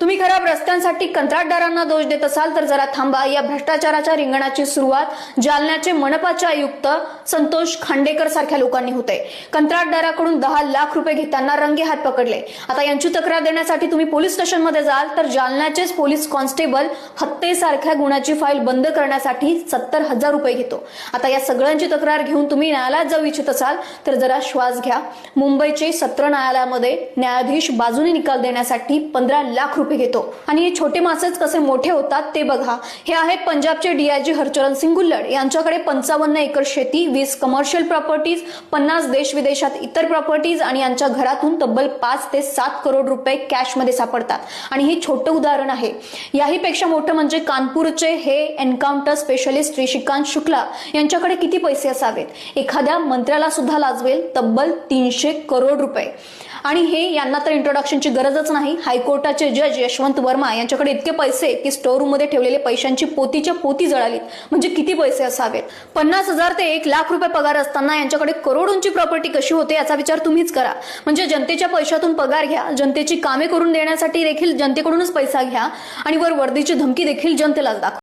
तुम्ही खराब रस्त्यांसाठी कंत्राटदारांना दोष देत असाल तर जरा थांबा। या भ्रष्टाचाराच्या रिंगणाची सुरुवात जालन्याचे मनपाचे आयुक्त संतोष खांडेकर सारख्या लोकांनी होते। कंत्राटदाराकडून 10 लाख रुपये घेताना रंगे हात पकडले। आता यांची तक्रार देण्यासाठी तुम्ही पोलीस स्टेशनमध्ये जाल तर जालन्याचेच पोलीस कॉन्स्टेबल हत्येसारख्या गुन्ह्याची फाईल बंद करण्यासाठी 70,000 रुपये घेतो। आता या सगळ्यांची तक्रार घेऊन तुम्ही न्यायालयात जाऊ इच्छित असाल तर जरा श्वास घ्या। मुंबईचे सत्र न्यायालयामध्ये न्यायाधीश बाजूने निकाल देण्यासाठी 15 लाख रुपये घेतो आणि हे छोटे मासेच कसे मोठे होतात ते बघा। हे आहेत पंजाबचे डीआयजी हरचरण सिंग गुल्लड। यांच्याकडे 55 एकर शेती, 20 कमर्शियल प्रॉपर्टीज, 50 देश विदेशात इतर प्रॉपर्टीज आणि यांच्या घरातून तब्बल 5 ते 7 करोड रुपये कॅश मध्ये सापडतात। आणि हे छोटे उदाहरण आहे। याही पेक्षा मोठं म्हणजे कानपूरचे हे एन्काउंटर स्पेशलिस्ट श्रीकांत शुक्ला यांच्याकडे किती पैसे असावेत? एखाद्या मंत्र्याला सुद्धा लाजवेल तब्बल 300 करोड रुपये। आणि हे यांना तर इंट्रोडक्शनची गरजच नाही। हायकोर्टाचे जज यशवंत वर्मा यांच्याकडे इतके पैसे की स्टोर रूम मध्ये ठेवलेले पैशांची पोतीच्या पोती जळालीत। म्हणजे किती पैसे असावेत? 50,000 ते 1 लाख रुपये पगार असताना यांच्याकडे करोडोंची प्रॉपर्टी कशी होते याचा विचार तुम्हीच करा। म्हणजे जनतेच्या पैशातून पगार घ्या, जनतेची कामे करून देण्यासाठी देखील जनतेकडूनच पैसा घ्या आणि वर वर्दीची धमकी देखील जनतेलाच दाखवा।